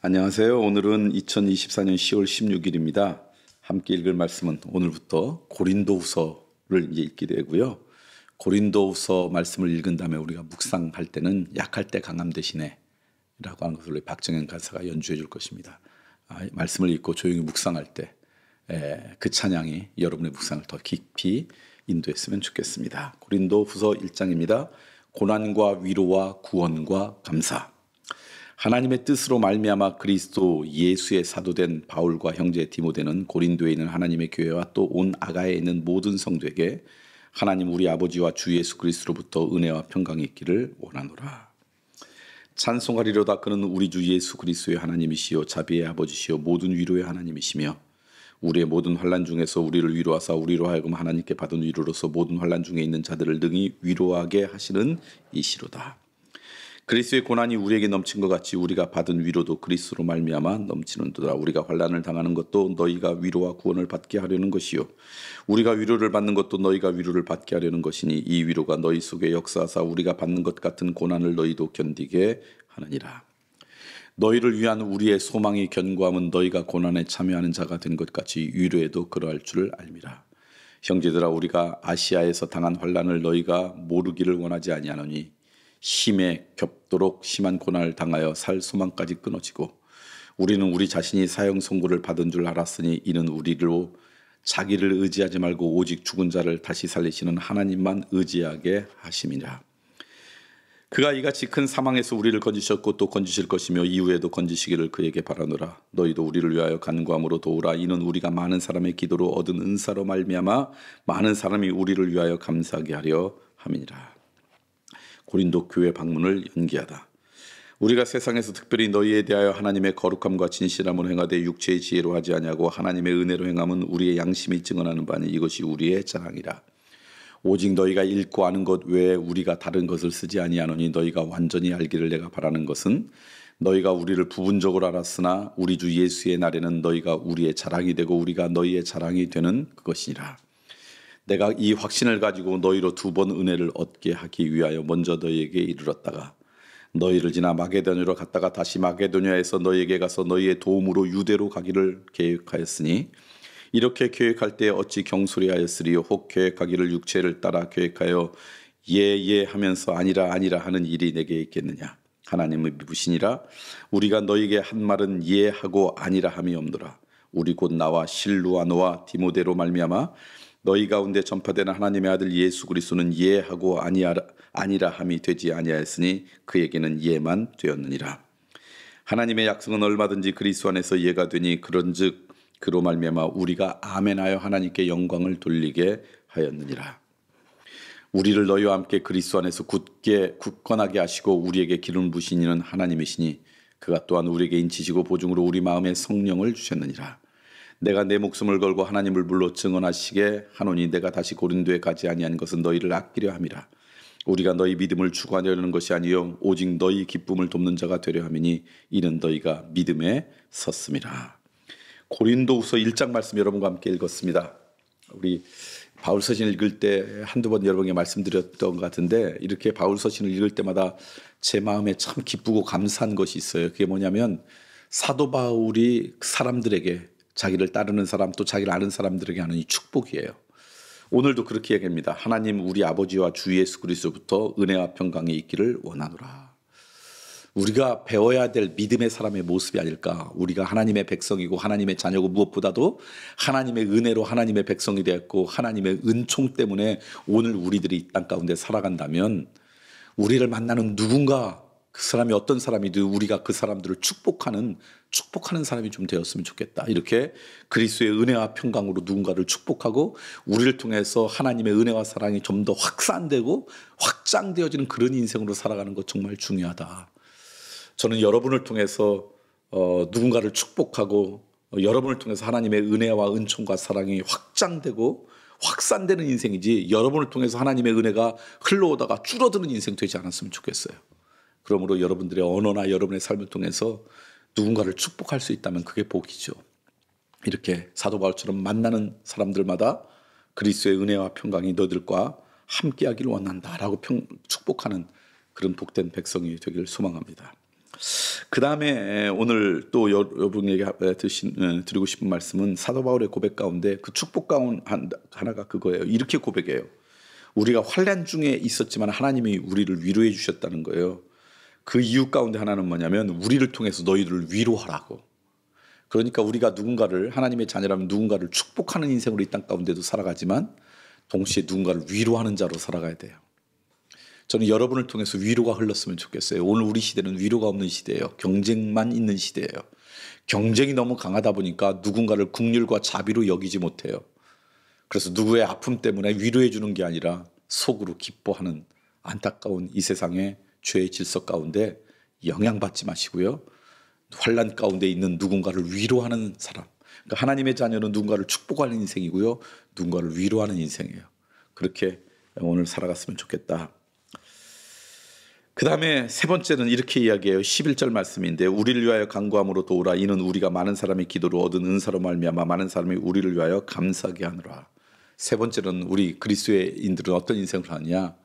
안녕하세요. 오늘은 2024년 10월 16일입니다. 함께 읽을 말씀은 오늘부터 고린도후서를 이제 읽게 되고요. 고린도후서 말씀을 읽은 다음에 우리가 묵상할 때는 약할 때 강함 대신에 라고 하는 것을 박정현 간사가 연주해 줄 것입니다. 말씀을 읽고 조용히 묵상할 때 그 찬양이 여러분의 묵상을 더 깊이 인도했으면 좋겠습니다. 고린도후서 1장입니다. 고난과 위로와 구원과 감사. 하나님의 뜻으로 말미암아 그리스도 예수의 사도된 바울과 형제 디모데는 고린도에 있는 하나님의 교회와 또 온 아가야에 있는 모든 성도에게 하나님 우리 아버지와 주 예수 그리스도로부터 은혜와 평강이 있기를 원하노라. 찬송하리로다. 그는 우리 주 예수 그리스도의 하나님이시요 자비의 아버지시요 모든 위로의 하나님이시며 우리의 모든 환난 중에서 우리를 위로하사 우리로 하여금 하나님께 받은 위로로서 모든 환난 중에 있는 자들을 능히 위로하게 하시는 이시로다. 그리스도의 고난이 우리에게 넘친 것 같이 우리가 받은 위로도 그리스도로 말미암아 넘치는도다. 우리가 환난을 당하는 것도 너희가 위로와 구원을 받게 하려는 것이요 우리가 위로를 받는 것도 너희가 위로를 받게 하려는 것이니 이 위로가 너희 속에 역사하사 우리가 받는 것 같은 고난을 너희도 견디게 하느니라. 너희를 위한 우리의 소망이 견고함은 너희가 고난에 참여하는 자가 된 것 같이 위로에도 그러할 줄 알미라. 형제들아, 우리가 아시아에서 당한 환난을 너희가 모르기를 원하지 아니하노니 힘에 겹도록 심한 고난을 당하여 살 소망까지 끊어지고 우리는 우리 자신이 사형 선고를 받은 줄 알았으니 이는 우리로 자기를 의지하지 말고 오직 죽은 자를 다시 살리시는 하나님만 의지하게 하심이라. 그가 이같이 큰 사망에서 우리를 건지셨고 또 건지실 것이며 이후에도 건지시기를 그에게 바라노라. 너희도 우리를 위하여 간구함으로 도우라. 이는 우리가 많은 사람의 기도로 얻은 은사로 말미암아 많은 사람이 우리를 위하여 감사하게 하려 함이니라. 고린도 교회 방문을 연기하다. 우리가 세상에서 특별히 너희에 대하여 하나님의 거룩함과 진실함을 행하되 육체의 지혜로 하지 아니하고 하나님의 은혜로 행함은 우리의 양심이 증언하는 바니 이것이 우리의 자랑이라. 오직 너희가 읽고 아는 것 외에 우리가 다른 것을 쓰지 아니하노니 너희가 완전히 알기를 내가 바라는 것은 너희가 우리를 부분적으로 알았으나 우리 주 예수의 날에는 너희가 우리의 자랑이 되고 우리가 너희의 자랑이 되는 그것이니라. 내가 이 확신을 가지고 너희로 2번 은혜를 얻게 하기 위하여 먼저 너희에게 이르렀다가 너희를 지나 마게도냐로 갔다가 다시 마게도냐에서 너희에게 가서 너희의 도움으로 유대로 가기를 계획하였으니 이렇게 계획할 때 어찌 경솔히하였으리요. 혹 계획하기를 육체를 따라 계획하여 예 하면서 아니라 하는 일이 내게 있겠느냐. 하나님의 미부시니라. 우리가 너희에게 한 말은 예 하고 아니라 함이 없노라. 우리 곧 나와 실루아노와 디모데로 말미암아 너희 가운데 전파되는 하나님의 아들 예수 그리스도는 예 하고 아니라 함이 되지 아니하였으니 그에게는 예만 되었느니라. 하나님의 약속은 얼마든지 그리스도 안에서 예가 되니 그런즉 그로 말미암아 우리가 아멘하여 하나님께 영광을 돌리게 하였느니라. 우리를 너희와 함께 그리스도 안에서 굳건하게 하시고 우리에게 기름 부으신 이는 하나님이시니 그가 또한 우리에게 인치시고 보증으로 우리 마음에 성령을 주셨느니라. 내가 내 목숨을 걸고 하나님을 불러 증언하시게 하노니 내가 다시 고린도에 가지 아니한 것은 너희를 아끼려 함이라. 우리가 너희 믿음을 추구하려는 것이 아니요 오직 너희 기쁨을 돕는 자가 되려 함이니 이는 너희가 믿음에 섰음이라. 고린도후서 1장 말씀 여러분과 함께 읽었습니다. 우리 바울 서신을 읽을 때 한두 번 여러분에게 말씀드렸던 것 같은데 이렇게 바울 서신을 읽을 때마다 제 마음에 참 기쁘고 감사한 것이 있어요. 그게 뭐냐면 사도 바울이 사람들에게 자기를 따르는 사람 또 자기를 아는 사람들에게 하는 이 축복이에요. 오늘도 그렇게 얘기합니다. 하나님 우리 아버지와 주 예수 그리스도부터 은혜와 평강이 있기를 원하노라. 우리가 배워야 될 믿음의 사람의 모습이 아닐까. 우리가 하나님의 백성이고 하나님의 자녀고 무엇보다도 하나님의 은혜로 하나님의 백성이 되었고 하나님의 은총 때문에 오늘 우리들이 이 땅 가운데 살아간다면 우리를 만나는 누군가 그 사람이 어떤 사람이든 우리가 그 사람들을 축복하는 사람이 좀 되었으면 좋겠다. 이렇게 그리스도의 은혜와 평강으로 누군가를 축복하고 우리를 통해서 하나님의 은혜와 사랑이 좀 더 확산되고 확장되어지는 그런 인생으로 살아가는 것 정말 중요하다. 저는 여러분을 통해서 누군가를 축복하고 여러분을 통해서 하나님의 은혜와 은총과 사랑이 확장되고 확산되는 인생이지 여러분을 통해서 하나님의 은혜가 흘러오다가 줄어드는 인생 되지 않았으면 좋겠어요. 그러므로 여러분들의 언어나 여러분의 삶을 통해서 누군가를 축복할 수 있다면 그게 복이죠. 이렇게 사도 바울처럼 만나는 사람들마다 그리스도의 은혜와 평강이 너희들과 함께하기를 원한다라고 축복하는 그런 복된 백성이 되기를 소망합니다. 그 다음에 오늘 또 여러분에게 드리고 싶은 말씀은 사도 바울의 고백 가운데 그 축복 가운 하나가 그거예요. 이렇게 고백해요. 우리가 환난 중에 있었지만 하나님이 우리를 위로해 주셨다는 거예요. 그 이유 가운데 하나는 뭐냐면 우리를 통해서 너희들을 위로하라고. 그러니까 우리가 누군가를, 하나님의 자녀라면 누군가를 축복하는 인생으로 이 땅 가운데도 살아가지만 동시에 누군가를 위로하는 자로 살아가야 돼요. 저는 여러분을 통해서 위로가 흘렀으면 좋겠어요. 오늘 우리 시대는 위로가 없는 시대예요. 경쟁만 있는 시대예요. 경쟁이 너무 강하다 보니까 누군가를 긍휼과 자비로 여기지 못해요. 그래서 누구의 아픔 때문에 위로해 주는 게 아니라 속으로 기뻐하는 안타까운 이 세상의 죄의 질서 가운데 영향받지 마시고요. 환난 가운데 있는 누군가를 위로하는 사람. 그러니까 하나님의 자녀는 누군가를 축복하는 인생이고요. 누군가를 위로하는 인생이에요. 그렇게 오늘 살아갔으면 좋겠다. 그 다음에 세 번째는 이렇게 이야기해요. 11절 말씀인데 우리를 위하여 간구함으로 도우라. 이는 우리가 많은 사람의 기도로 얻은 은사로 말미암아 많은 사람이 우리를 위하여 감사하게 하느라. 세 번째는 우리 그리스도인들은 어떤 인생을 사느냐.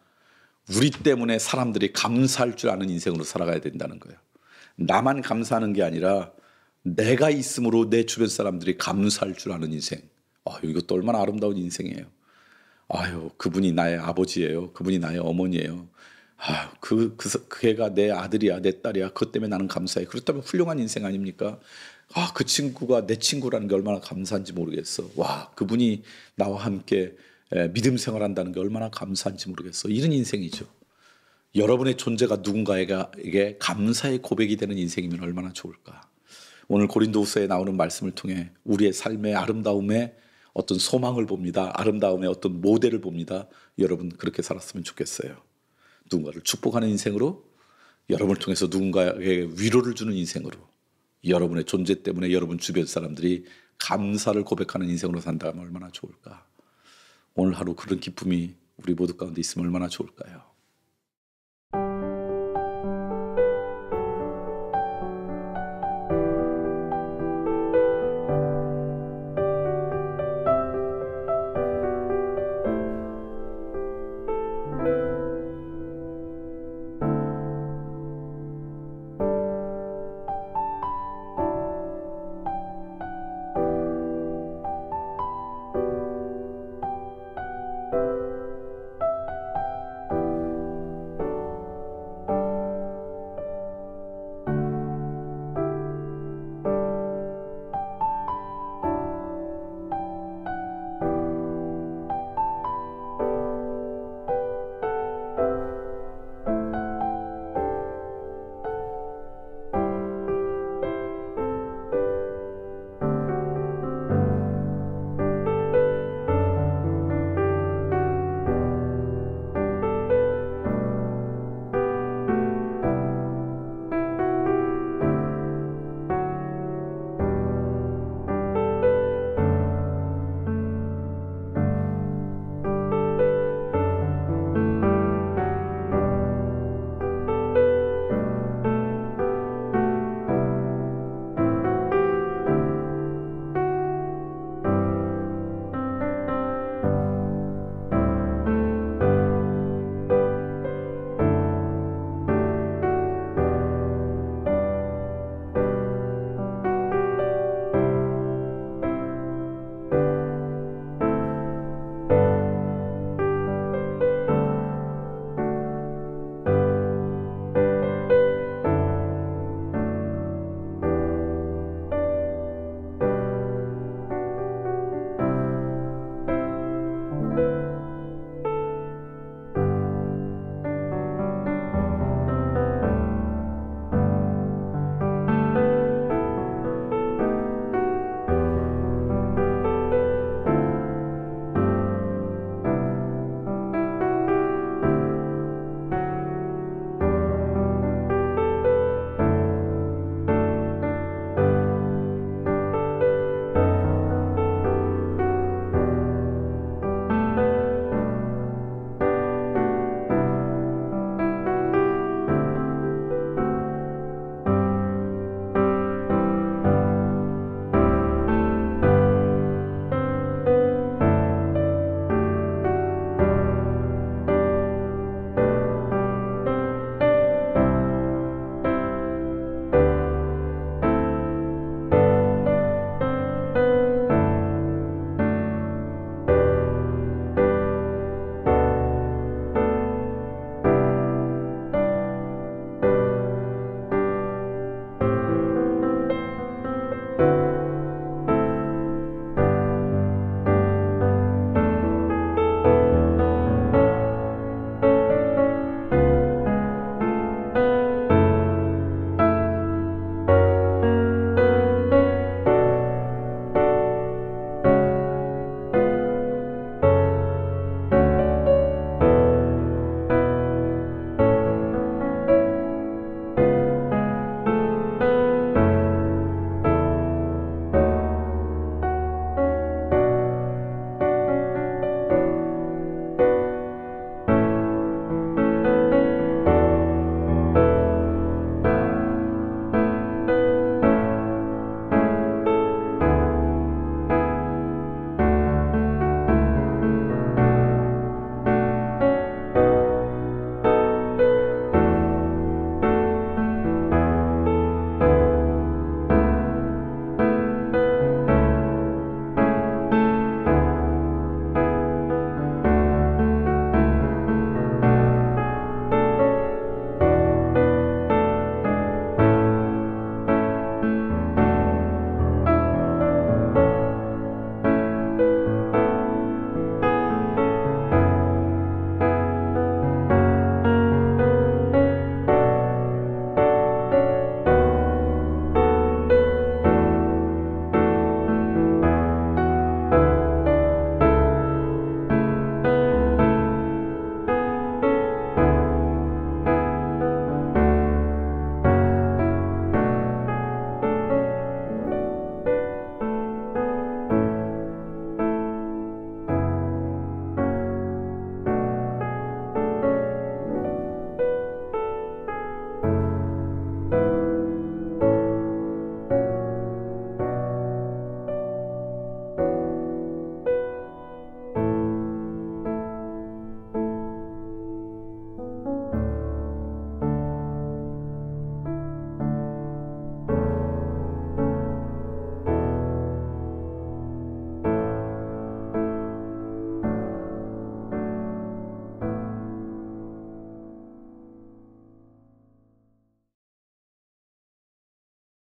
우리 때문에 사람들이 감사할 줄 아는 인생으로 살아가야 된다는 거예요. 나만 감사하는 게 아니라 내가 있음으로 내 주변 사람들이 감사할 줄 아는 인생. 이것도 얼마나 아름다운 인생이에요. 그분이 나의 아버지예요. 그분이 나의 어머니예요. 그 애가 내 아들이야, 내 딸이야. 그것 때문에 나는 감사해. 그렇다면 훌륭한 인생 아닙니까? 그 친구가 내 친구라는 게 얼마나 감사한지 모르겠어. 그분이 나와 함께 믿음 생활한다는 게 얼마나 감사한지 모르겠어. 이런 인생이죠. 여러분의 존재가 누군가에게 감사의 고백이 되는 인생이면 얼마나 좋을까. 오늘 고린도후서에 나오는 말씀을 통해 우리의 삶의 아름다움에 어떤 소망을 봅니다. 아름다움의 어떤 모델을 봅니다. 여러분 그렇게 살았으면 좋겠어요. 누군가를 축복하는 인생으로, 여러분을 통해서 누군가에게 위로를 주는 인생으로, 여러분의 존재 때문에 여러분 주변 사람들이 감사를 고백하는 인생으로 산다면 얼마나 좋을까. 오늘 하루 그런 기쁨이 우리 모두 가운데 있으면 얼마나 좋을까요.